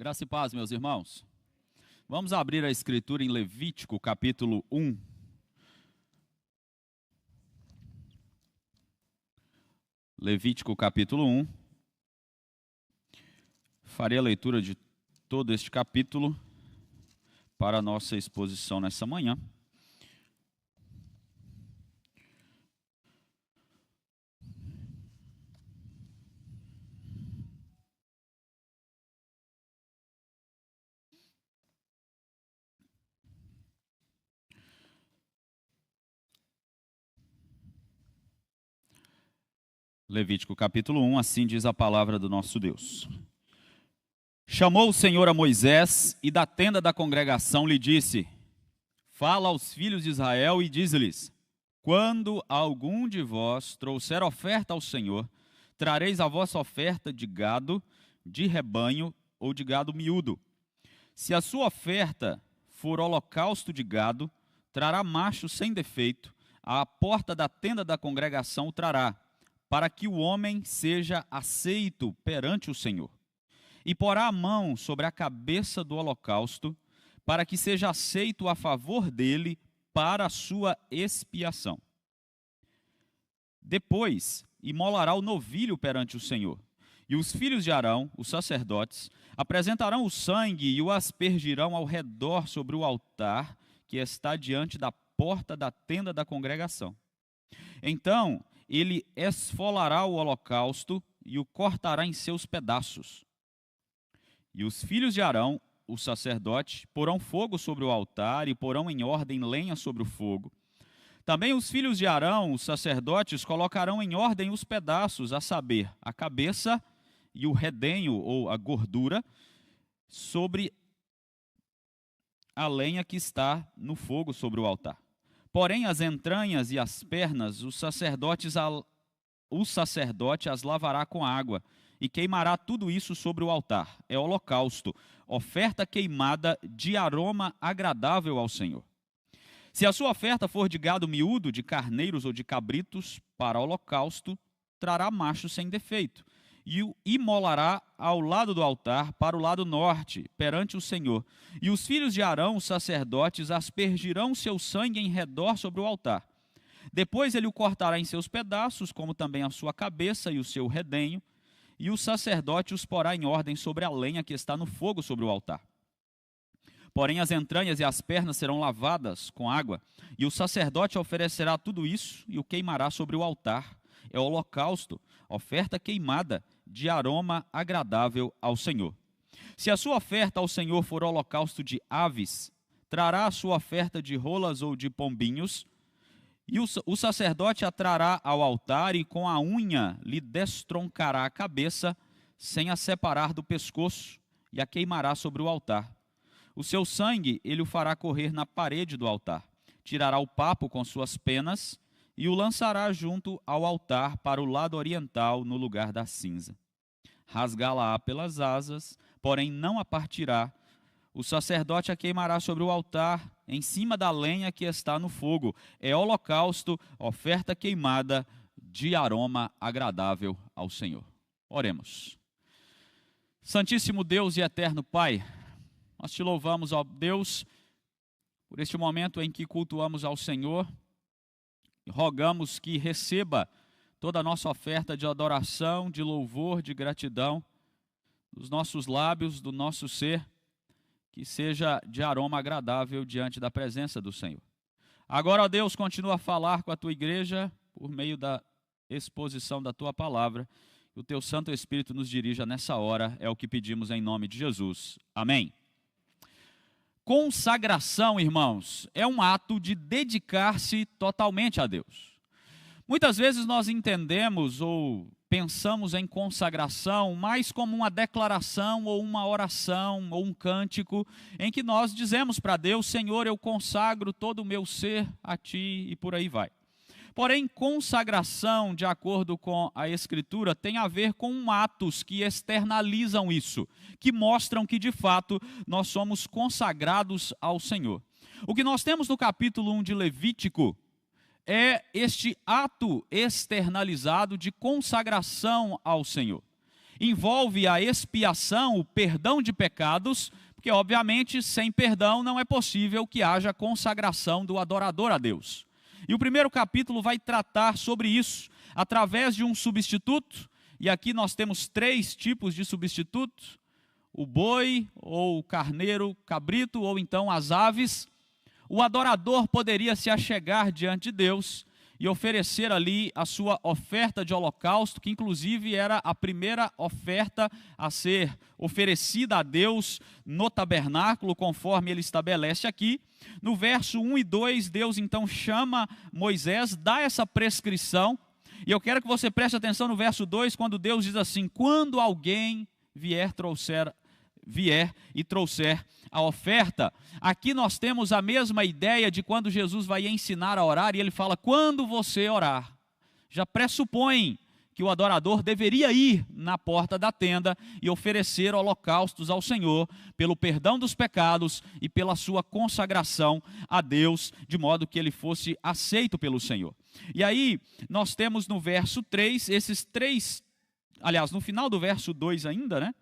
Graça e paz, meus irmãos. Vamos abrir a escritura em Levítico, capítulo 1. Levítico, capítulo 1. Farei a leitura de todo este capítulo para a nossa exposição nessa manhã. Levítico capítulo 1, assim diz a palavra do nosso Deus. Chamou o Senhor a Moisés e da tenda da congregação lhe disse: Fala aos filhos de Israel e diz-lhes: Quando algum de vós trouxer oferta ao Senhor, trareis a vossa oferta de gado, de rebanho ou de gado miúdo. Se a sua oferta for holocausto de gado, trará macho sem defeito, à porta da tenda da congregação o trará, para que o homem seja aceito perante o Senhor. E porá a mão sobre a cabeça do holocausto, para que seja aceito a favor dele para a sua expiação. Depois, imolará o novilho perante o Senhor. E os filhos de Arão, os sacerdotes, apresentarão o sangue e o aspergirão ao redor sobre o altar que está diante da porta da tenda da congregação. Então, ele esfolará o holocausto e o cortará em seus pedaços. E os filhos de Arão, o sacerdote, porão fogo sobre o altar e porão em ordem lenha sobre o fogo. Também os filhos de Arão, os sacerdotes, colocarão em ordem os pedaços, a saber, a cabeça e o redenho ou a gordura, sobre a lenha que está no fogo sobre o altar. Porém, as entranhas e as pernas, o sacerdote as lavará com água e queimará tudo isso sobre o altar. É holocausto, oferta queimada de aroma agradável ao Senhor. Se a sua oferta for de gado miúdo, de carneiros ou de cabritos, para holocausto, trará macho sem defeito, e o imolará ao lado do altar, para o lado norte, perante o Senhor. E os filhos de Arão, os sacerdotes, aspergirão seu sangue em redor sobre o altar. Depois ele o cortará em seus pedaços, como também a sua cabeça e o seu redenho, e o sacerdote os porá em ordem sobre a lenha que está no fogo sobre o altar. Porém, as entranhas e as pernas serão lavadas com água, e o sacerdote oferecerá tudo isso e o queimará sobre o altar. É holocausto, oferta queimada, de aroma agradável ao Senhor. Se a sua oferta ao Senhor for holocausto de aves, trará a sua oferta de rolas ou de pombinhos, e o sacerdote a trará ao altar e com a unha lhe destroncará a cabeça, sem a separar do pescoço, e a queimará sobre o altar. O seu sangue ele o fará correr na parede do altar. Tirará o papo com suas penas e o lançará junto ao altar para o lado oriental, no lugar da cinza. Rasgá-la-á pelas asas, porém não a partirá. O sacerdote a queimará sobre o altar, em cima da lenha que está no fogo. É holocausto, oferta queimada, de aroma agradável ao Senhor. Oremos. Santíssimo Deus e eterno Pai, nós te louvamos, ó Deus, por este momento em que cultuamos ao Senhor. Rogamos que receba toda a nossa oferta de adoração, de louvor, de gratidão, dos nossos lábios, do nosso ser, que seja de aroma agradável diante da presença do Senhor. Agora, ó Deus, continua a falar com a tua igreja por meio da exposição da tua palavra. Que o teu Santo Espírito nos dirija nessa hora, é o que pedimos em nome de Jesus. Amém. Consagração, irmãos, é um ato de dedicar-se totalmente a Deus. Muitas vezes nós entendemos ou pensamos em consagração mais como uma declaração ou uma oração ou um cântico em que nós dizemos para Deus: Senhor, eu consagro todo o meu ser a Ti, e por aí vai. Porém, consagração, de acordo com a Escritura, tem a ver com atos que externalizam isso, que mostram que, de fato, nós somos consagrados ao Senhor. O que nós temos no capítulo 1 de Levítico é este ato externalizado de consagração ao Senhor. envolve a expiação, o perdão de pecados, porque obviamente sem perdão não é possível que haja consagração do adorador a Deus. E o primeiro capítulo vai tratar sobre isso, através de um substituto, e aqui nós temos 3 tipos de substitutos: o boi, ou o carneiro, cabrito, ou então as aves. O adorador poderia se achegar diante de Deus e oferecer ali a sua oferta de holocausto, que inclusive era a primeira oferta a ser oferecida a Deus no tabernáculo, conforme ele estabelece aqui. No verso 1 e 2, Deus então chama Moisés, dá essa prescrição, e eu quero que você preste atenção no verso 2, quando Deus diz assim: quando alguém vier e trouxer a oferta. Aqui nós temos a mesma ideia de quando Jesus vai ensinar a orar, e ele fala: quando você orar. Já pressupõe que o adorador deveria ir na porta da tenda e oferecer holocaustos ao Senhor, pelo perdão dos pecados e pela sua consagração a Deus, de modo que ele fosse aceito pelo Senhor. E aí nós temos no verso 3, esses 3, aliás, no final do verso 2 ainda, né?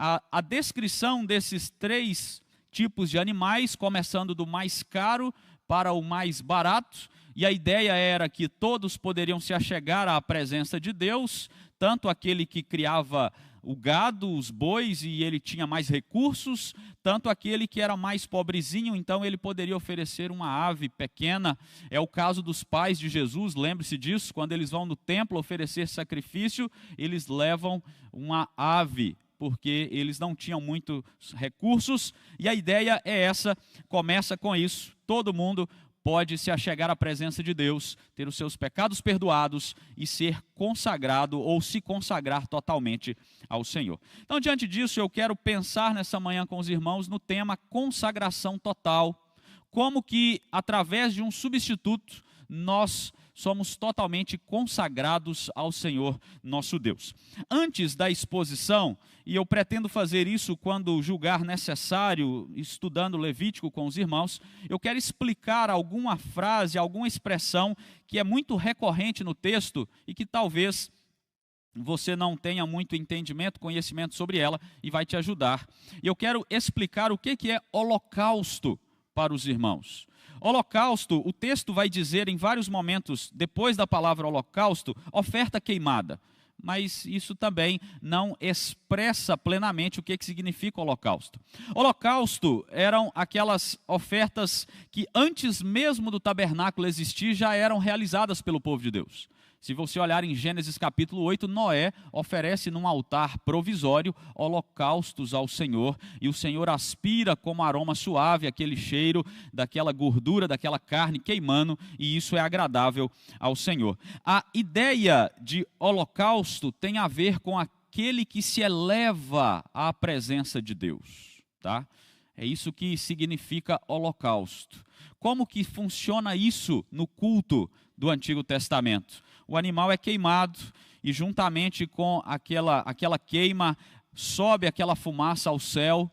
A descrição desses 3 tipos de animais, começando do mais caro para o mais barato, e a ideia era que todos poderiam se achegar à presença de Deus, tanto aquele que criava o gado, os bois, e ele tinha mais recursos, tanto aquele que era mais pobrezinho, então ele poderia oferecer uma ave pequena. É o caso dos pais de Jesus, lembre-se disso, quando eles vão no templo oferecer sacrifício, eles levam uma ave, porque eles não tinham muitos recursos, e a ideia é essa, começa com isso: todo mundo pode se achegar à presença de Deus, ter os seus pecados perdoados e ser consagrado, ou se consagrar totalmente ao Senhor. Então, diante disso, eu quero pensar nessa manhã com os irmãos no tema consagração total, como que através de um substituto nós somos totalmente consagrados ao Senhor nosso Deus. Antes da exposição, e eu pretendo fazer isso quando julgar necessário, estudando Levítico com os irmãos, eu quero explicar alguma frase, alguma expressão que é muito recorrente no texto e que talvez você não tenha muito entendimento, conhecimento sobre ela, e vai te ajudar. E eu quero explicar o que é holocausto para os irmãos. Holocausto, o texto vai dizer em vários momentos, depois da palavra holocausto, oferta queimada. Mas isso também não expressa plenamente o que significa holocausto. Holocausto eram aquelas ofertas que antes mesmo do tabernáculo existir já eram realizadas pelo povo de Deus. Se você olhar em Gênesis capítulo 8, Noé oferece num altar provisório holocaustos ao Senhor, e o Senhor aspira como aroma suave aquele cheiro daquela gordura, daquela carne queimando, e isso é agradável ao Senhor. A ideia de holocausto tem a ver com aquele que se eleva à presença de Deus, tá? É isso que significa holocausto. Como que funciona isso no culto do Antigo Testamento? O animal é queimado e juntamente com aquela queima sobe aquela fumaça ao céu,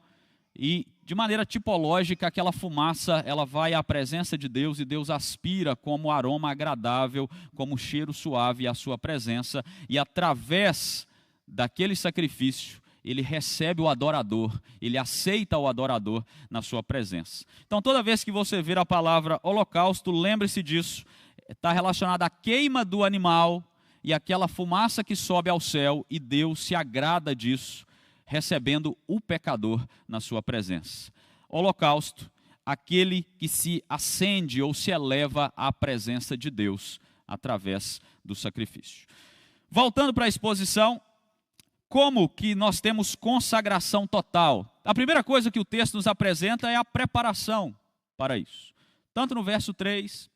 e de maneira tipológica aquela fumaça ela vai à presença de Deus, e Deus aspira como aroma agradável, como cheiro suave à sua presença, e através daquele sacrifício ele recebe o adorador, ele aceita o adorador na sua presença. Então toda vez que você ver a palavra holocausto, lembre-se disso. Está relacionada à queima do animal e aquela fumaça que sobe ao céu, e Deus se agrada disso, recebendo o pecador na sua presença. Holocausto, aquele que se acende ou se eleva à presença de Deus através do sacrifício. Voltando para a exposição, como que nós temos consagração total? A primeira coisa que o texto nos apresenta é a preparação para isso. Tanto no verso 3,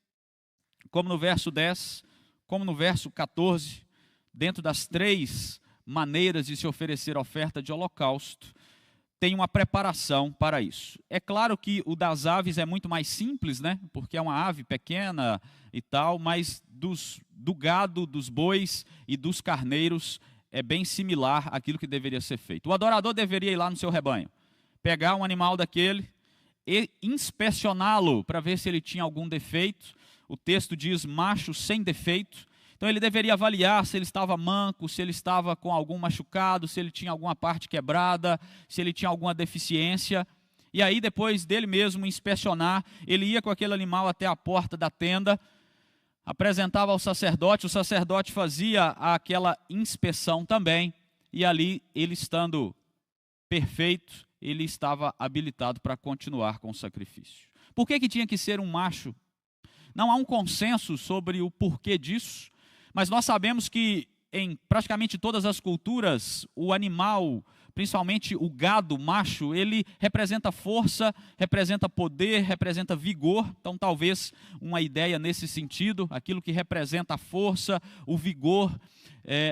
como no verso 10, como no verso 14, dentro das 3 maneiras de se oferecer oferta de holocausto, tem uma preparação para isso. É claro que o das aves é muito mais simples, né? Porque é uma ave pequena e tal, mas do gado, dos bois e dos carneiros é bem similar àquilo que deveria ser feito. O adorador deveria ir lá no seu rebanho, pegar um animal daquele e inspecioná-lo para ver se ele tinha algum defeito. O texto diz macho sem defeito. Então ele deveria avaliar se ele estava manco, se ele estava com algum machucado, se ele tinha alguma parte quebrada, se ele tinha alguma deficiência. E aí depois dele mesmo inspecionar, ele ia com aquele animal até a porta da tenda, apresentava ao sacerdote, o sacerdote fazia aquela inspeção também, e ali ele estando perfeito, ele estava habilitado para continuar com o sacrifício. Por que tinha que ser um macho? Não há um consenso sobre o porquê disso, mas nós sabemos que em praticamente todas as culturas, o animal, principalmente o gado macho, ele representa força, representa poder, representa vigor. Então talvez uma ideia nesse sentido, aquilo que representa a força, o vigor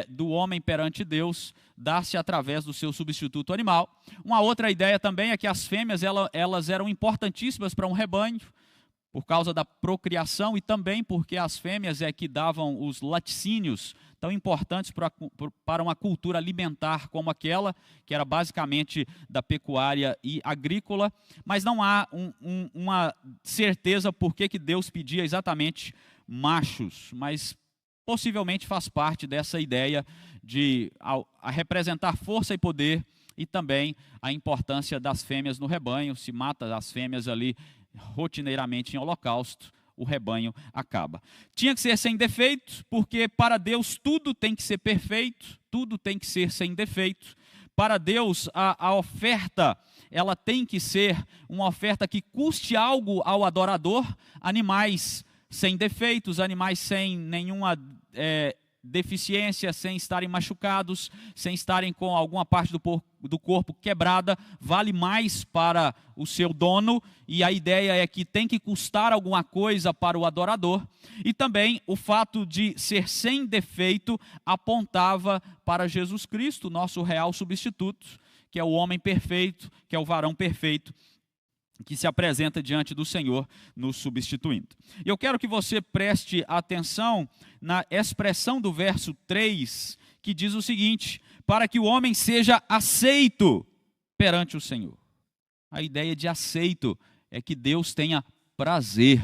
do homem perante Deus, dá-se através do seu substituto animal. Uma outra ideia também é que as fêmeas elas eram importantíssimas para um rebanho, por causa da procriação e também porque as fêmeas é que davam os laticínios tão importantes para uma cultura alimentar como aquela, que era basicamente da pecuária e agrícola, mas não há uma certeza por que Deus pedia exatamente machos, mas possivelmente faz parte dessa ideia de a representar força e poder e também a importância das fêmeas no rebanho. Se mata as fêmeas ali rotineiramente em holocausto, o rebanho acaba. Tinha que ser sem defeito, porque para Deus tudo tem que ser perfeito, tudo tem que ser sem defeito. Para Deus a oferta, ela tem que ser uma oferta que custe algo ao adorador. Animais sem defeitos, animais sem nenhuma deficiência, sem estarem machucados, sem estarem com alguma parte do corpo quebrada, vale mais para o seu dono, e a ideia é que tem que custar alguma coisa para o adorador. E também o fato de ser sem defeito apontava para Jesus Cristo, nosso real substituto, que é o homem perfeito, que é o varão perfeito, que se apresenta diante do Senhor nos substituindo. E eu quero que você preste atenção na expressão do verso 3, que diz o seguinte: para que o homem seja aceito perante o Senhor. A ideia de aceito é que Deus tenha prazer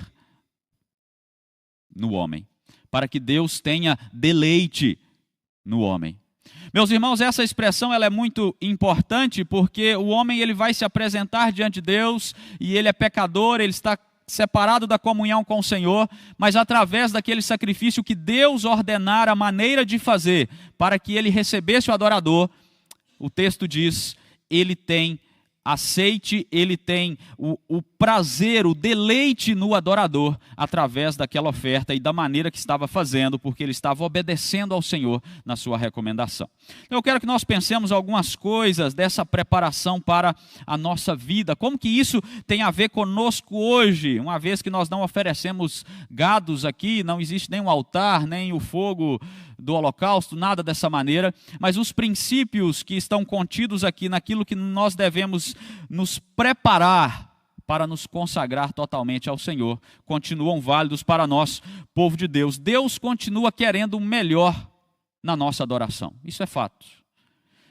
no homem, para que Deus tenha deleite no homem. Meus irmãos, essa expressão ela é muito importante, porque o homem ele vai se apresentar diante de Deus e ele é pecador, ele está separado da comunhão com o Senhor, mas através daquele sacrifício que Deus ordenara a maneira de fazer para que ele recebesse o adorador, o texto diz, ele tem aceite, ele tem o prazer, o deleite no adorador através daquela oferta e da maneira que estava fazendo, porque ele estava obedecendo ao Senhor na sua recomendação. Então eu quero que nós pensemos algumas coisas dessa preparação para a nossa vida, como que isso tem a ver conosco hoje, uma vez que nós não oferecemos gados aqui, não existe nem um altar, nem o fogo do holocausto, nada dessa maneira, mas os princípios que estão contidos aqui naquilo que nós devemos nos preparar para nos consagrar totalmente ao Senhor, continuam válidos para nós, povo de Deus. Deus continua querendo o melhor na nossa adoração, isso é fato.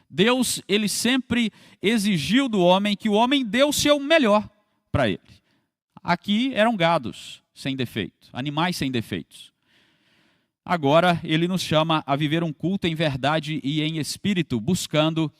Deus, ele sempre exigiu do homem que o homem dê o seu melhor para ele. Aqui eram gados sem defeito, animais sem defeitos. Agora ele nos chama a viver um culto em verdade e em espírito, buscando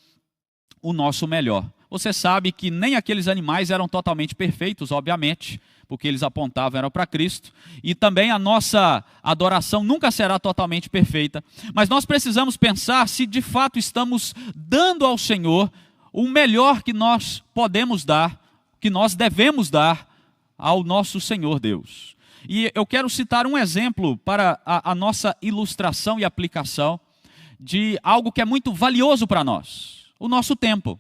o nosso melhor. Você sabe que nem aqueles animais eram totalmente perfeitos, obviamente, porque eles apontavam para Cristo. E também a nossa adoração nunca será totalmente perfeita. Mas nós precisamos pensar se de fato estamos dando ao Senhor o melhor que nós podemos dar, que nós devemos dar ao nosso Senhor Deus. E eu quero citar um exemplo para a nossa ilustração e aplicação de algo que é muito valioso para nós, o nosso tempo.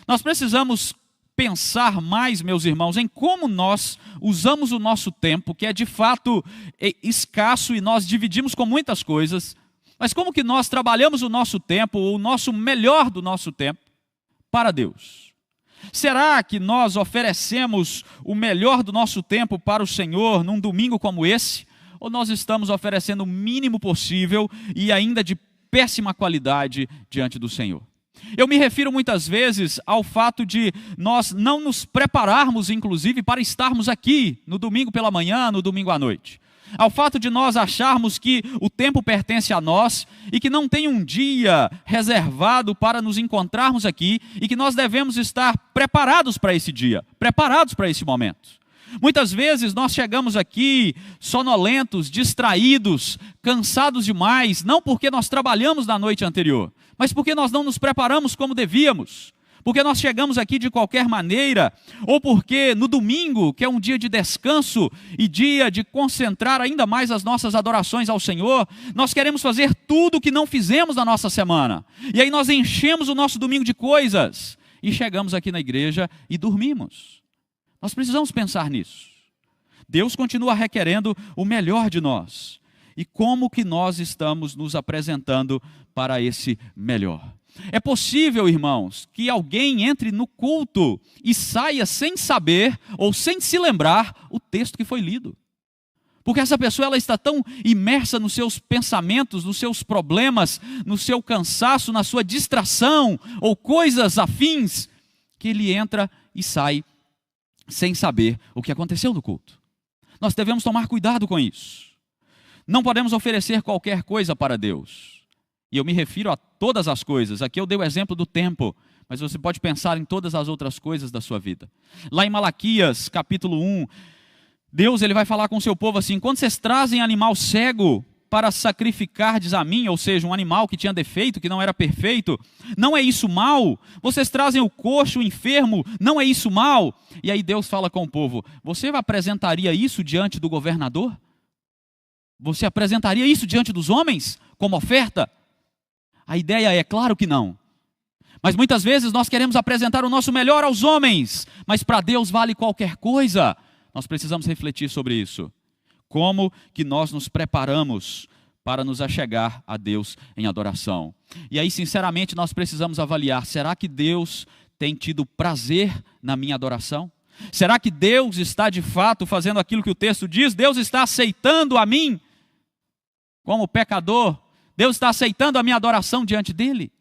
Nós precisamos pensar mais, meus irmãos, em como nós usamos o nosso tempo, que é de fato escasso e nós dividimos com muitas coisas, mas como que nós trabalhamos o nosso tempo, o nosso melhor do nosso tempo, para Deus. Será que nós oferecemos o melhor do nosso tempo para o Senhor num domingo como esse? Ou nós estamos oferecendo o mínimo possível e ainda de péssima qualidade diante do Senhor? Eu me refiro muitas vezes ao fato de nós não nos prepararmos, inclusive, para estarmos aqui no domingo pela manhã, no domingo à noite. ao fato de nós acharmos que o tempo pertence a nós e que não tem um dia reservado para nos encontrarmos aqui e que nós devemos estar preparados para esse dia, preparados para esse momento. Muitas vezes nós chegamos aqui sonolentos, distraídos, cansados demais, não porque nós trabalhamos na noite anterior, mas porque nós não nos preparamos como devíamos. Porque nós chegamos aqui de qualquer maneira, ou porque no domingo, que é um dia de descanso e dia de concentrar ainda mais as nossas adorações ao Senhor, nós queremos fazer tudo o que não fizemos na nossa semana. E aí nós enchemos o nosso domingo de coisas e chegamos aqui na igreja e dormimos. Nós precisamos pensar nisso. Deus continua requerendo o melhor de nós. E como que nós estamos nos apresentando para esse melhor? É possível, irmãos, que alguém entre no culto e saia sem saber ou sem se lembrar o texto que foi lido. Porque essa pessoa ela está tão imersa nos seus pensamentos, nos seus problemas, no seu cansaço, na sua distração ou coisas afins, que ele entra e sai sem saber o que aconteceu no culto. Nós devemos tomar cuidado com isso. Não podemos oferecer qualquer coisa para Deus. E eu me refiro a todas as coisas. Aqui eu dei o exemplo do tempo, mas você pode pensar em todas as outras coisas da sua vida. Lá em Malaquias, capítulo 1, Deus ele vai falar com o seu povo assim: quando vocês trazem animal cego para sacrificardes a mim, ou seja, um animal que tinha defeito, que não era perfeito, não é isso mal? Vocês trazem o coxo, o enfermo, não é isso mal? E aí Deus fala com o povo: você apresentaria isso diante do governador? Você apresentaria isso diante dos homens como oferta? A ideia é, claro que não. Mas muitas vezes nós queremos apresentar o nosso melhor aos homens, mas para Deus vale qualquer coisa. Nós precisamos refletir sobre isso. Como que nós nos preparamos para nos achegar a Deus em adoração? E aí, sinceramente, nós precisamos avaliar: será que Deus tem tido prazer na minha adoração? Será que Deus está de fato fazendo aquilo que o texto diz? Deus está aceitando a mim como pecador? Deus está aceitando a minha adoração diante dele?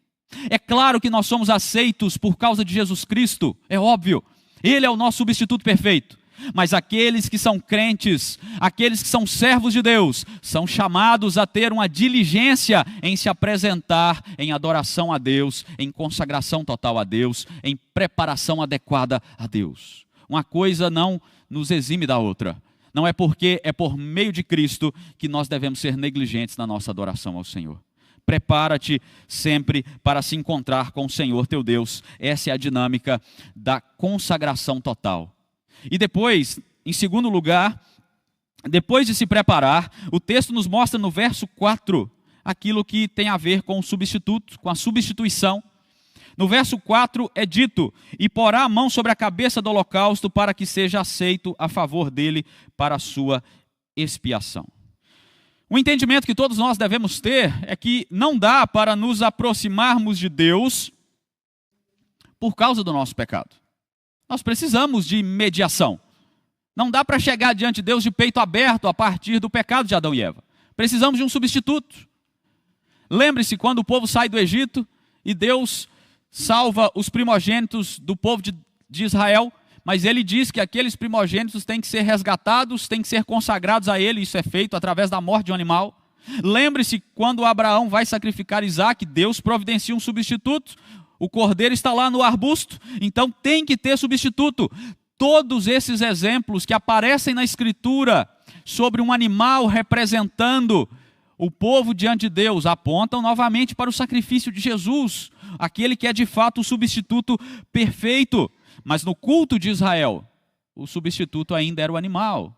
É claro que nós somos aceitos por causa de Jesus Cristo, é óbvio. Ele é o nosso substituto perfeito. Mas aqueles que são crentes, aqueles que são servos de Deus, são chamados a ter uma diligência em se apresentar em adoração a Deus, em consagração total a Deus, em preparação adequada a Deus. Uma coisa não nos exime da outra. Não é porque é por meio de Cristo que nós devemos ser negligentes na nossa adoração ao Senhor. Prepara-te sempre para se encontrar com o Senhor teu Deus. Essa é a dinâmica da consagração total. E depois, em segundo lugar, depois de se preparar, o texto nos mostra no verso 4 aquilo que tem a ver com o substituto, com a substituição. No verso 4 é dito: e porá a mão sobre a cabeça do holocausto para que seja aceito a favor dele para a sua expiação. O entendimento que todos nós devemos ter é que não dá para nos aproximarmos de Deus por causa do nosso pecado. Nós precisamos de mediação. Não dá para chegar diante de Deus de peito aberto a partir do pecado de Adão e Eva. Precisamos de um substituto. Lembre-se quando o povo sai do Egito e Deus salva os primogênitos do povo de Israel, mas ele diz que aqueles primogênitos têm que ser resgatados, têm que ser consagrados a ele. Isso é feito através da morte de um animal. Lembre-se quando Abraão vai sacrificar Isaac, Deus providencia um substituto. O cordeiro está lá no arbusto, então tem que ter substituto. Todos esses exemplos que aparecem na Escritura sobre um animal representando o povo diante de Deus apontam novamente para o sacrifício de Jesus, aquele que é de fato o substituto perfeito. Mas no culto de Israel, o substituto ainda era o animal,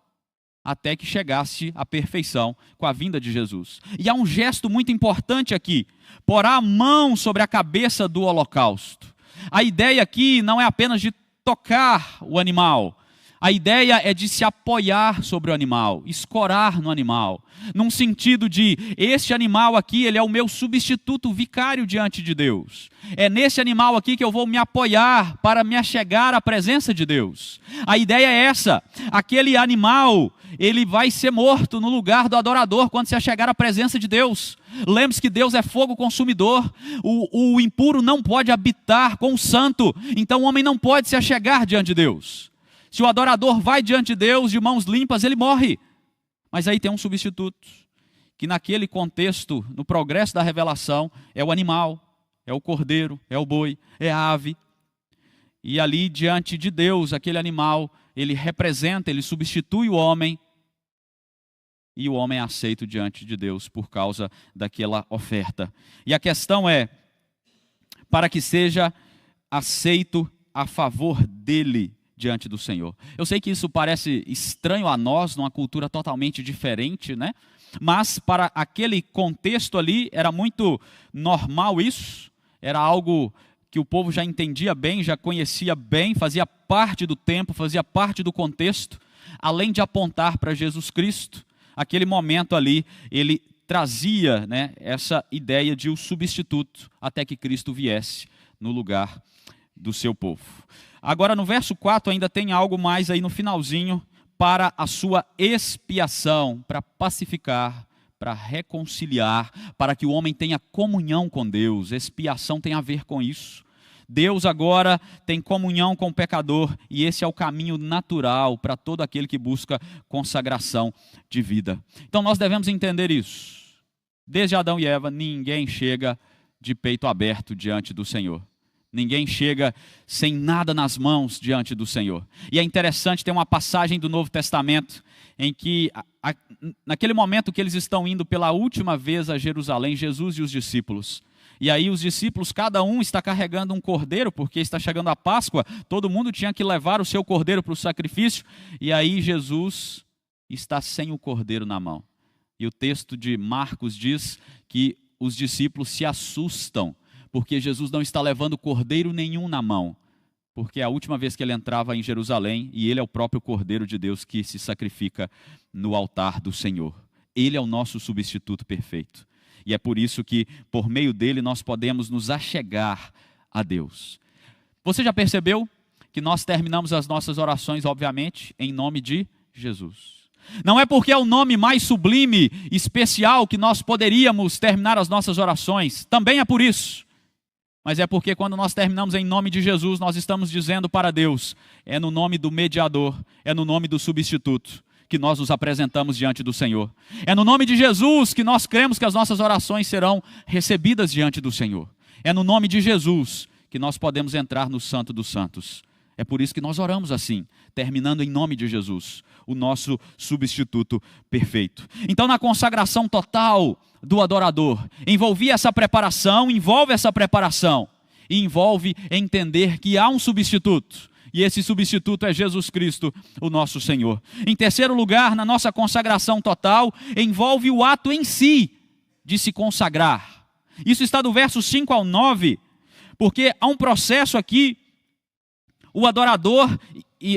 até que chegasse à perfeição com a vinda de Jesus. E há um gesto muito importante aqui: porá a mão sobre a cabeça do holocausto. A ideia aqui não é apenas de tocar o animal. A ideia é de se apoiar sobre o animal, escorar no animal, num sentido de: este animal aqui, ele é o meu substituto vicário diante de Deus. É nesse animal aqui que eu vou me apoiar para me achegar à presença de Deus. A ideia é essa: aquele animal, ele vai ser morto no lugar do adorador quando se achegar à presença de Deus. Lembre-se que Deus é fogo consumidor. O impuro não pode habitar com o santo, então o homem não pode se achegar diante de Deus. Se o adorador vai diante de Deus de mãos limpas, ele morre. Mas aí tem um substituto, que naquele contexto, no progresso da revelação, é o animal, é o cordeiro, é o boi, é a ave. E ali diante de Deus, aquele animal, ele representa, ele substitui o homem, e o homem é aceito diante de Deus por causa daquela oferta. E a questão é, para que seja aceito a favor dele diante do Senhor. Eu sei que isso parece estranho a nós, numa cultura totalmente diferente, né? Mas para aquele contexto ali, era muito normal isso, era algo que o povo já entendia bem, já conhecia bem, fazia parte do tempo, fazia parte do contexto, além de apontar para Jesus Cristo. Aquele momento ali, ele trazia, né, essa ideia de um substituto, até que Cristo viesse no lugar do seu povo. Agora, no verso 4, ainda tem algo mais aí no finalzinho, para a sua expiação, para pacificar, para reconciliar, para que o homem tenha comunhão com Deus. Expiação tem a ver com isso. Deus agora tem comunhão com o pecador, e esse é o caminho natural para todo aquele que busca consagração de vida. Então nós devemos entender isso. Desde Adão e Eva, ninguém chega de peito aberto diante do Senhor. Ninguém chega sem nada nas mãos diante do Senhor. E é interessante, tem uma passagem do Novo Testamento em que, naquele momento que eles estão indo pela última vez a Jerusalém, Jesus e os discípulos. E aí os discípulos, cada um está carregando um cordeiro, porque está chegando a Páscoa, todo mundo tinha que levar o seu cordeiro para o sacrifício. E aí Jesus está sem o cordeiro na mão. E o texto de Marcos diz que os discípulos se assustam, porque Jesus não está levando cordeiro nenhum na mão, porque é a última vez que ele entrava em Jerusalém, e ele é o próprio Cordeiro de Deus que se sacrifica no altar do Senhor. Ele é o nosso substituto perfeito. E é por isso que, por meio dele, nós podemos nos achegar a Deus. Você já percebeu que nós terminamos as nossas orações, obviamente, em nome de Jesus? Não é porque é o nome mais sublime, especial, que nós poderíamos terminar as nossas orações. Também é por isso. Mas é porque quando nós terminamos em nome de Jesus, nós estamos dizendo para Deus, é no nome do mediador, é no nome do substituto, que nós nos apresentamos diante do Senhor. É no nome de Jesus que nós cremos que as nossas orações serão recebidas diante do Senhor. É no nome de Jesus que nós podemos entrar no Santo dos Santos. É por isso que nós oramos assim, terminando em nome de Jesus, o nosso substituto perfeito. Então, na consagração total do adorador, envolve essa preparação e envolve entender que há um substituto, e esse substituto é Jesus Cristo, o nosso Senhor. Em terceiro lugar, na nossa consagração total, envolve o ato em si de se consagrar. Isso está do verso 5 ao 9, porque há um processo aqui. O adorador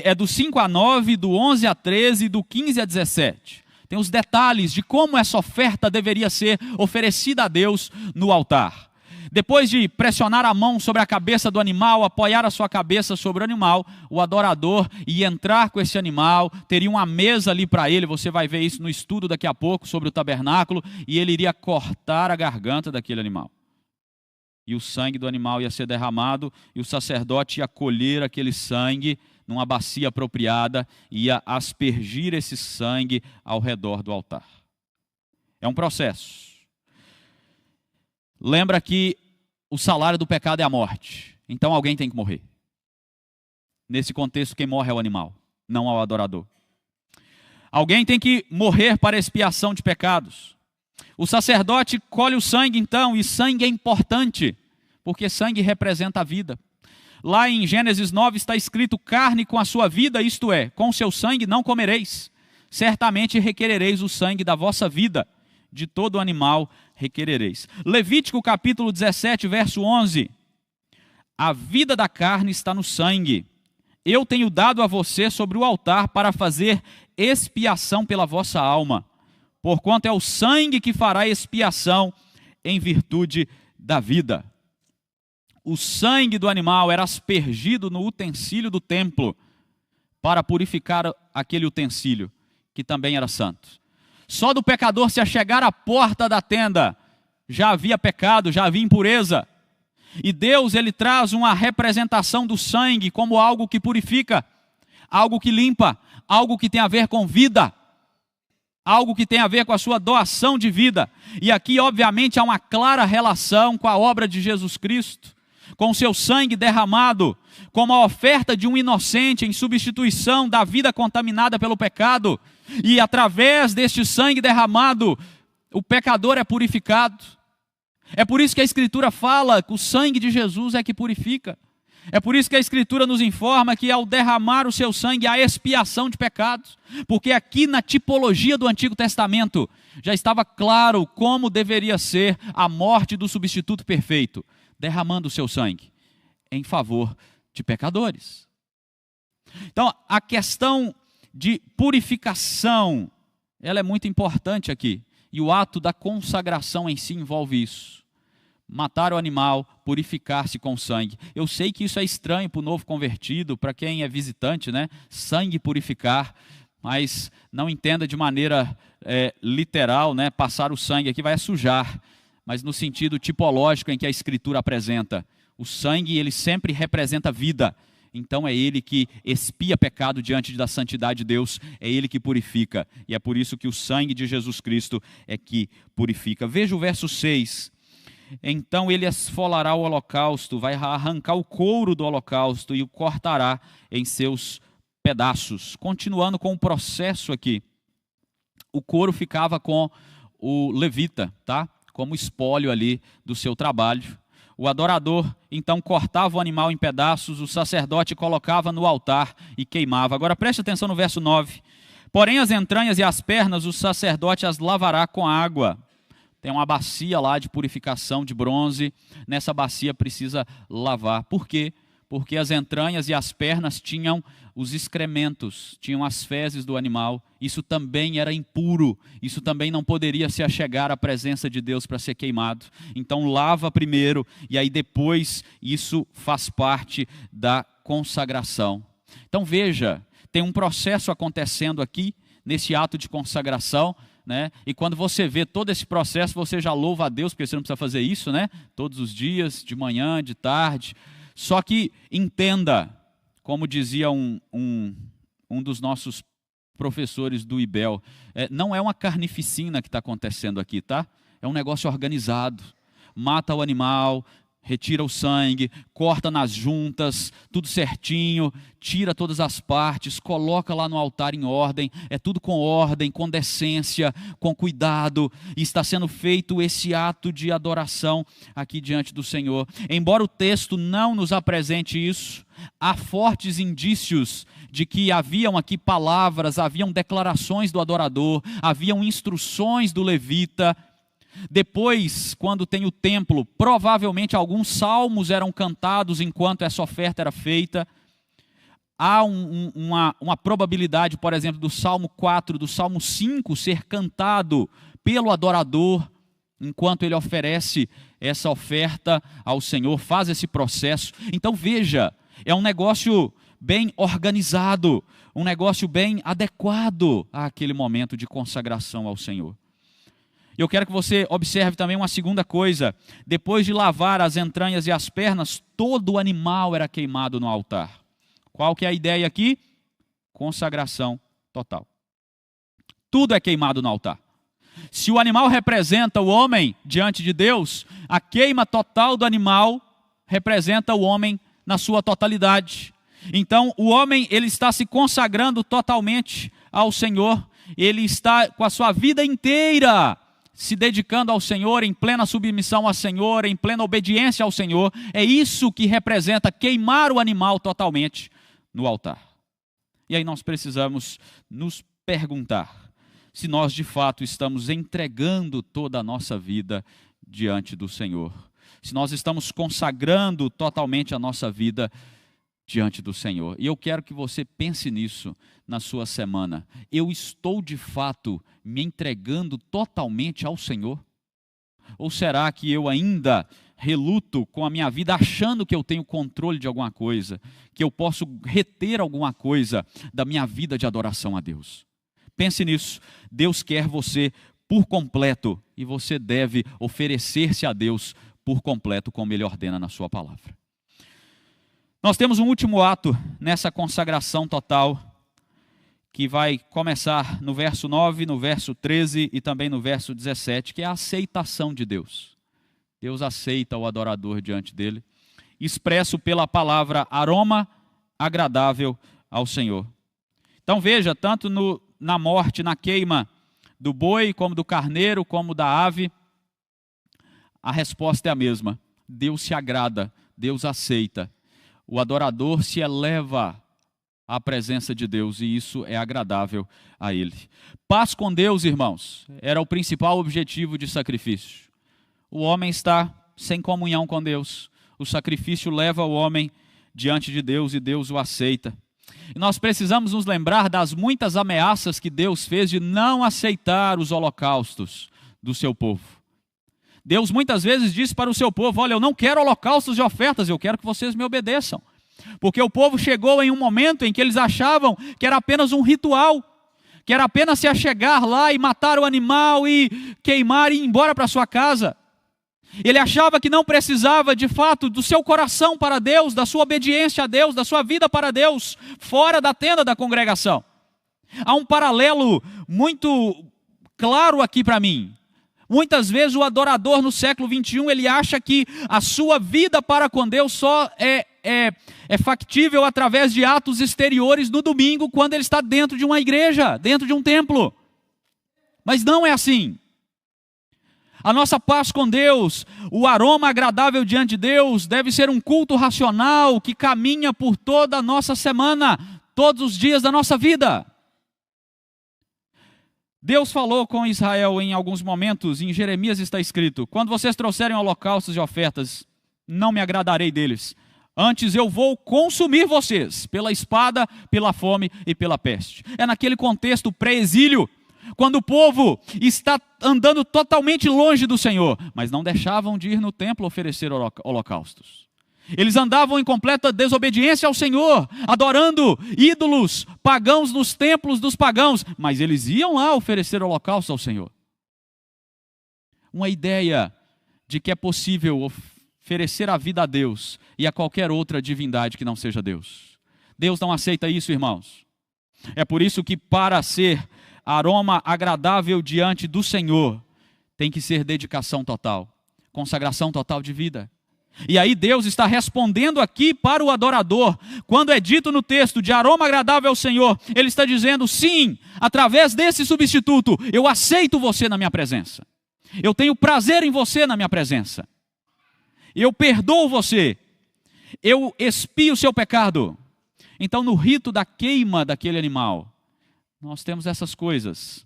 é do 5 a 9, do 11 a 13, do 15 a 17. Tem os detalhes de como essa oferta deveria ser oferecida a Deus no altar. Depois de pressionar a mão sobre a cabeça do animal, apoiar a sua cabeça sobre o animal, o adorador ia entrar com esse animal, teria uma mesa ali para ele, você vai ver isso no estudo daqui a pouco sobre o tabernáculo, e ele iria cortar a garganta daquele animal. E o sangue do animal ia ser derramado, e o sacerdote ia colher aquele sangue numa bacia apropriada, e ia aspergir esse sangue ao redor do altar. É um processo. Lembra que o salário do pecado é a morte, então alguém tem que morrer. Nesse contexto, quem morre é o animal, não o adorador. Alguém tem que morrer para expiação de pecados. O sacerdote colhe o sangue então, e sangue é importante, porque sangue representa a vida. Lá em Gênesis 9 está escrito, carne com a sua vida, isto é, com o seu sangue não comereis. Certamente requerereis o sangue da vossa vida, de todo animal requerereis. Levítico capítulo 17, verso 11. A vida da carne está no sangue. Eu tenho dado a você sobre o altar para fazer expiação pela vossa alma, porquanto é o sangue que fará expiação em virtude da vida. O sangue do animal era aspergido no utensílio do templo para purificar aquele utensílio, que também era santo. Só do pecador se achegar à porta da tenda, já havia pecado, já havia impureza. E Deus, ele traz uma representação do sangue como algo que purifica, algo que limpa, algo que tem a ver com vida. algo que tem a ver com a sua doação de vida. E aqui, obviamente, há uma clara relação com a obra de Jesus Cristo, com o seu sangue derramado, como a oferta de um inocente em substituição da vida contaminada pelo pecado. E através deste sangue derramado, o pecador é purificado. É por isso que a Escritura fala que o sangue de Jesus é que purifica. É por isso que a Escritura nos informa que ao derramar o seu sangue há expiação de pecados. Porque aqui na tipologia do Antigo Testamento já estava claro como deveria ser a morte do substituto perfeito, derramando o seu sangue em favor de pecadores. Então, a questão de purificação, ela é muito importante aqui. E o ato da consagração em si envolve isso. Matar o animal, purificar-se com sangue. Eu sei que isso é estranho para o novo convertido, para quem é visitante, né? Sangue purificar, mas não entenda de maneira literal, né? Passar o sangue aqui vai sujar, mas no sentido tipológico em que a Escritura apresenta. O sangue, ele sempre representa vida. Então é ele que expia pecado diante da santidade de Deus, é ele que purifica. E é por isso que o sangue de Jesus Cristo é que purifica. Veja o verso 6. Então ele esfolará o holocausto, vai arrancar o couro do holocausto e o cortará em seus pedaços. Continuando com o processo aqui. O couro ficava com o levita, tá? Como espólio ali do seu trabalho. O adorador, então, cortava o animal em pedaços, o sacerdote colocava no altar e queimava. Agora preste atenção no verso 9. Porém, as entranhas e as pernas, o sacerdote as lavará com água. Tem uma bacia lá de purificação de bronze. Nessa bacia precisa lavar. Por quê? Porque as entranhas e as pernas tinham os excrementos, tinham as fezes do animal. Isso também era impuro. Isso também não poderia se achegar à presença de Deus para ser queimado. Então lava primeiro e aí depois isso faz parte da consagração. Então veja, tem um processo acontecendo aqui nesse ato de consagração. Né? E quando você vê todo esse processo, você já louva a Deus, porque você não precisa fazer isso, né? Todos os dias, de manhã, de tarde. Só que entenda, como dizia um dos nossos professores do IBEL, não é uma carnificina que está acontecendo aqui, tá? É um negócio organizado. Mata o animal, retira o sangue, corta nas juntas, tudo certinho, tira todas as partes, coloca lá no altar em ordem, é tudo com ordem, com decência, com cuidado, e está sendo feito esse ato de adoração aqui diante do Senhor. Embora o texto não nos apresente isso, há fortes indícios de que haviam aqui palavras, haviam declarações do adorador, haviam instruções do levita. Depois, quando tem o templo, provavelmente alguns salmos eram cantados enquanto essa oferta era feita. Há uma probabilidade, por exemplo, do Salmo 4, do Salmo 5 ser cantado pelo adorador enquanto ele oferece essa oferta ao Senhor, faz esse processo. Então veja, é um negócio bem organizado, um negócio bem adequado àquele momento de consagração ao Senhor. Eu quero que você observe também uma segunda coisa. Depois de lavar as entranhas e as pernas, todo o animal era queimado no altar. Qual que é a ideia aqui? Consagração total. Tudo é queimado no altar. Se o animal representa o homem diante de Deus, a queima total do animal representa o homem na sua totalidade. Então, o homem, ele está se consagrando totalmente ao Senhor. Ele está com a sua vida inteira se dedicando ao Senhor, em plena submissão ao Senhor, em plena obediência ao Senhor. É isso que representa queimar o animal totalmente no altar. E aí nós precisamos nos perguntar se nós de fato estamos entregando toda a nossa vida diante do Senhor. Se nós estamos consagrando totalmente a nossa vida diante do Senhor. E eu quero que você pense nisso na sua semana. Eu estou de fato me entregando totalmente ao Senhor? Ou será que eu ainda reluto com a minha vida achando que eu tenho controle de alguma coisa, que eu posso reter alguma coisa da minha vida de adoração a Deus? Pense nisso. Deus quer você por completo e você deve oferecer-se a Deus por completo, como Ele ordena na sua palavra. Nós temos um último ato nessa consagração total, que vai começar no verso 9, no verso 13 e também no verso 17, que é a aceitação de Deus. Deus aceita o adorador diante dele, expresso pela palavra aroma agradável ao Senhor. Então veja, tanto na morte, na queima do boi, como do carneiro, como da ave, a resposta é a mesma. Deus se agrada, Deus aceita. O adorador se eleva à presença de Deus e isso é agradável a Ele. Paz com Deus, irmãos, era o principal objetivo de sacrifício. O homem está sem comunhão com Deus. O sacrifício leva o homem diante de Deus e Deus o aceita. E nós precisamos nos lembrar das muitas ameaças que Deus fez de não aceitar os holocaustos do seu povo. Deus muitas vezes disse para o seu povo: olha, eu não quero holocaustos e ofertas, eu quero que vocês me obedeçam. Porque o povo chegou em um momento em que eles achavam que era apenas um ritual, que era apenas se achegar lá e matar o animal e queimar e ir embora para sua casa. Ele achava que não precisava de fato do seu coração para Deus, da sua obediência a Deus, da sua vida para Deus, fora da tenda da congregação. Há um paralelo muito claro aqui para mim. Muitas vezes o adorador no século 21, ele acha que a sua vida para com Deus só é factível através de atos exteriores no domingo, quando ele está dentro de uma igreja, dentro de um templo. Mas não é assim. A nossa paz com Deus, o aroma agradável diante de Deus, deve ser um culto racional que caminha por toda a nossa semana, todos os dias da nossa vida. Deus falou com Israel em alguns momentos, em Jeremias está escrito: quando vocês trouxerem holocaustos e ofertas, não me agradarei deles. Antes eu vou consumir vocês pela espada, pela fome e pela peste. É naquele contexto pré-exílio, quando o povo está andando totalmente longe do Senhor, mas não deixavam de ir no templo oferecer holocaustos. Eles andavam em completa desobediência ao Senhor, adorando ídolos pagãos nos templos dos pagãos, mas eles iam lá oferecer holocausto ao Senhor. Uma ideia de que é possível oferecer a vida a Deus e a qualquer outra divindade que não seja Deus. Deus não aceita isso, irmãos. É por isso que para ser aroma agradável diante do Senhor, tem que ser dedicação total, consagração total de vida. E aí Deus está respondendo aqui para o adorador. Quando é dito no texto de aroma agradável ao Senhor, Ele está dizendo: sim, através desse substituto, eu aceito você na minha presença. Eu tenho prazer em você na minha presença. Eu perdoo você. Eu expio o seu pecado. Então, no rito da queima daquele animal, nós temos essas coisas.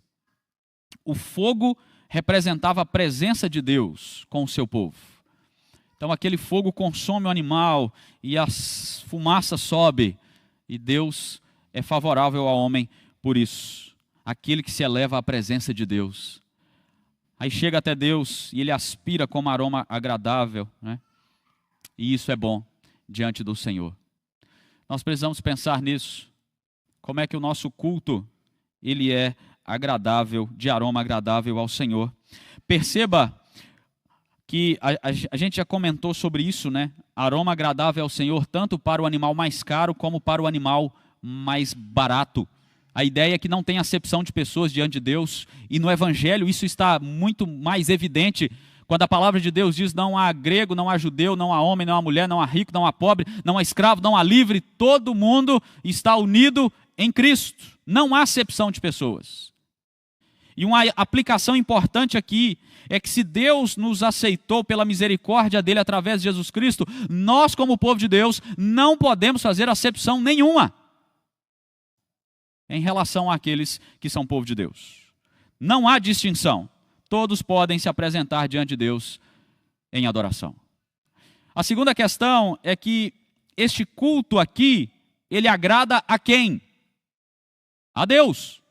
O fogo representava a presença de Deus com o seu povo. Então aquele fogo consome o animal e a fumaça sobe. E Deus é favorável ao homem por isso. Aquele que se eleva à presença de Deus. Aí chega até Deus e ele aspira como aroma agradável, né? E isso é bom diante do Senhor. Nós precisamos pensar nisso. Como é que o nosso culto ele é agradável, de aroma agradável ao Senhor. Perceba que a gente já comentou sobre isso, né? Aroma agradável ao Senhor, tanto para o animal mais caro, como para o animal mais barato. A ideia é que não tem acepção de pessoas diante de Deus, e no Evangelho isso está muito mais evidente, quando a palavra de Deus diz: não há grego, não há judeu, não há homem, não há mulher, não há rico, não há pobre, não há escravo, não há livre, todo mundo está unido em Cristo. Não há acepção de pessoas. E uma aplicação importante aqui é que se Deus nos aceitou pela misericórdia dele através de Jesus Cristo, nós como povo de Deus não podemos fazer acepção nenhuma em relação àqueles que são povo de Deus. Não há distinção. Todos podem se apresentar diante de Deus em adoração. A segunda questão é que este culto aqui, ele agrada a quem? A Deus.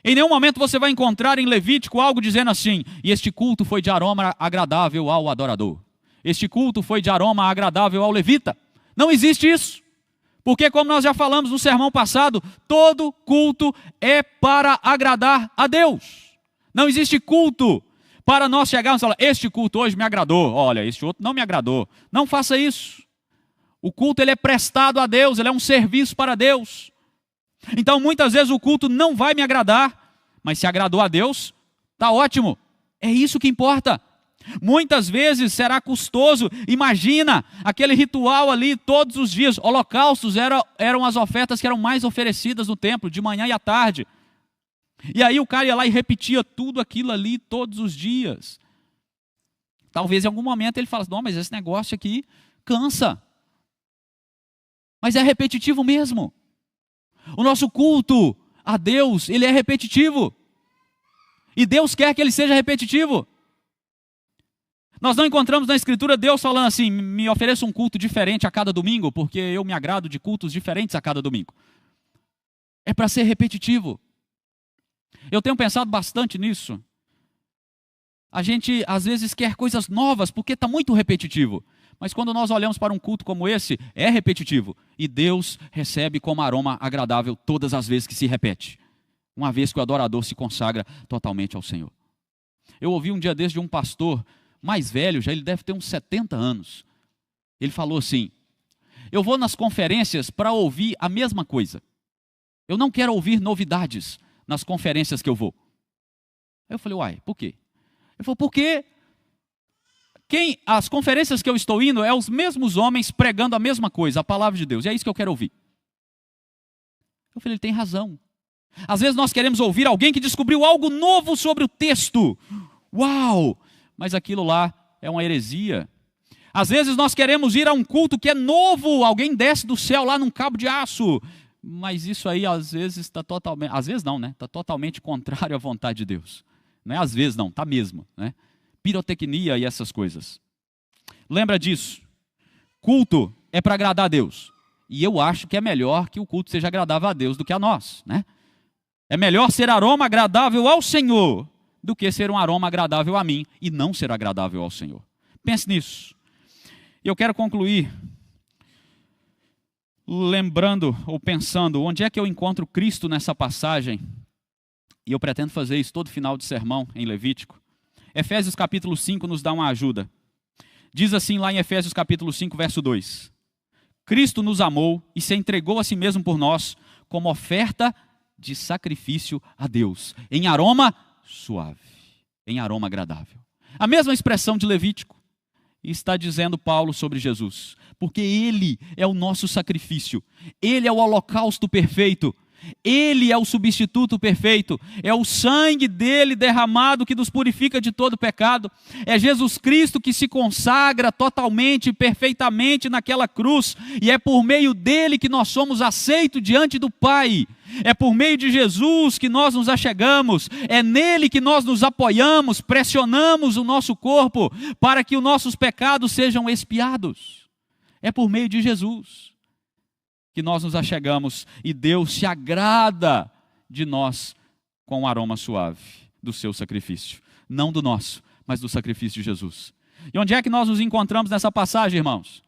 Em nenhum momento você vai encontrar em Levítico algo dizendo assim: e este culto foi de aroma agradável ao adorador. Este culto foi de aroma agradável ao levita. Não existe isso. Porque, como nós já falamos no sermão passado, todo culto é para agradar a Deus. Não existe culto para nós chegarmos e falar: este culto hoje me agradou, olha, este outro não me agradou. Não faça isso. O culto ele é prestado a Deus, ele é um serviço para Deus. Então, muitas vezes o culto não vai me agradar, mas se agradou a Deus, está ótimo. É isso que importa. Muitas vezes será custoso. Imagina aquele ritual ali todos os dias. Holocaustos eram as ofertas que eram mais oferecidas no templo, de manhã e à tarde. E aí o cara ia lá e repetia tudo aquilo ali todos os dias. Talvez em algum momento ele falasse, não, mas esse negócio aqui cansa. Mas é repetitivo mesmo. O nosso culto a Deus, ele é repetitivo. E Deus quer que ele seja repetitivo. Nós não encontramos na Escritura Deus falando assim, me ofereça um culto diferente a cada domingo, porque eu me agrado de cultos diferentes a cada domingo. É para ser repetitivo. Eu tenho pensado bastante nisso. A gente às vezes quer coisas novas, porque está muito repetitivo. Mas quando nós olhamos para um culto como esse, é repetitivo. E Deus recebe como aroma agradável todas as vezes que se repete. Uma vez que o adorador se consagra totalmente ao Senhor. Eu ouvi um dia desse de um pastor mais velho, já ele deve ter uns 70 anos. Ele falou assim, eu vou nas conferências para ouvir a mesma coisa. Eu não quero ouvir novidades nas conferências que eu vou. Aí eu falei, uai, por quê? Ele falou, porque as conferências que eu estou indo é os mesmos homens pregando a mesma coisa, a palavra de Deus. E é isso que eu quero ouvir. Eu falei, ele tem razão. Às vezes nós queremos ouvir alguém que descobriu algo novo sobre o texto. Uau! Mas aquilo lá é uma heresia. Às vezes nós queremos ir a um culto que é novo, alguém desce do céu lá num cabo de aço. Mas isso aí às vezes está totalmente, às vezes não, né? Está totalmente contrário à vontade de Deus. Não é às vezes não, está mesmo, né? Pirotecnia e essas coisas. Lembra disso. Culto é para agradar a Deus. E eu acho que é melhor que o culto seja agradável a Deus do que a nós, né? É melhor ser aroma agradável ao Senhor do que ser um aroma agradável a mim e não ser agradável ao Senhor. Pense nisso. Eu quero concluir lembrando ou pensando onde é que eu encontro Cristo nessa passagem. E eu pretendo fazer isso todo final de sermão em Levítico. Efésios capítulo 5 nos dá uma ajuda. Diz assim lá em Efésios capítulo 5, verso 2. Cristo nos amou e se entregou a si mesmo por nós como oferta de sacrifício a Deus, em aroma suave, em aroma agradável. A mesma expressão de Levítico está dizendo Paulo sobre Jesus, porque Ele é o nosso sacrifício, Ele é o holocausto perfeito, Ele é o substituto perfeito, é o sangue dele derramado que nos purifica de todo pecado, é Jesus Cristo que se consagra totalmente e perfeitamente naquela cruz, e é por meio dele que nós somos aceitos diante do Pai, é por meio de Jesus que nós nos achegamos, é nele que nós nos apoiamos, pressionamos o nosso corpo para que os nossos pecados sejam expiados, é por meio de Jesus que nós nos achegamos e Deus se agrada de nós com um aroma suave do seu sacrifício. Não do nosso, mas do sacrifício de Jesus. E onde é que nós nos encontramos nessa passagem, irmãos?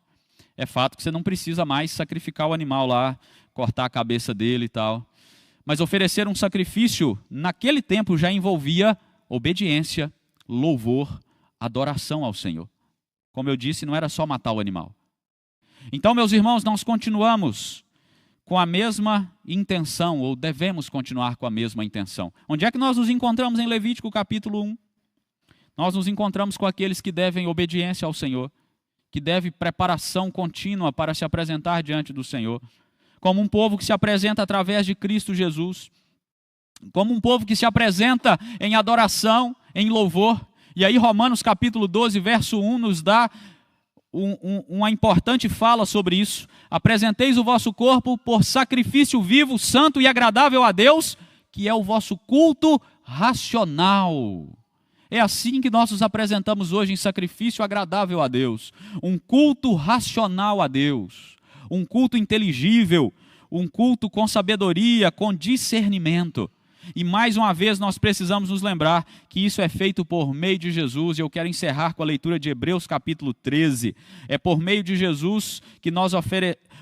É fato que você não precisa mais sacrificar o animal lá, cortar a cabeça dele e tal. Mas oferecer um sacrifício, naquele tempo já envolvia obediência, louvor, adoração ao Senhor. Como eu disse, não era só matar o animal. Então, meus irmãos, nós continuamos com a mesma intenção, ou devemos continuar com a mesma intenção. Onde é que nós nos encontramos em Levítico capítulo 1? Nós nos encontramos com aqueles que devem obediência ao Senhor, que devem preparação contínua para se apresentar diante do Senhor, como um povo que se apresenta através de Cristo Jesus, como um povo que se apresenta em adoração, em louvor. E aí Romanos capítulo 12, verso 1 nos dá uma importante fala sobre isso. Apresenteis o vosso corpo por sacrifício vivo, santo e agradável a Deus, que é o vosso culto racional. É assim que nós nos apresentamos hoje, em sacrifício agradável a Deus. Um culto racional a Deus. Um culto inteligível. Um culto com sabedoria, com discernimento. E mais uma vez nós precisamos nos lembrar que isso é feito por meio de Jesus, e eu quero encerrar com a leitura de Hebreus capítulo 13. É por meio de Jesus que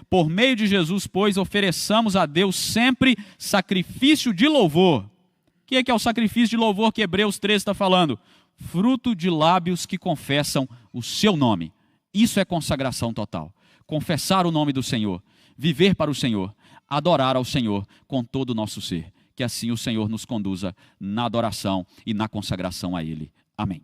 por meio de Jesus, pois, ofereçamos a Deus sempre sacrifício de louvor. O que é o sacrifício de louvor que Hebreus 13 está falando? Fruto de lábios que confessam o seu nome. Isso é consagração total. Confessar o nome do Senhor, viver para o Senhor, adorar ao Senhor com todo o nosso ser. Que assim o Senhor nos conduza na adoração e na consagração a Ele. Amém.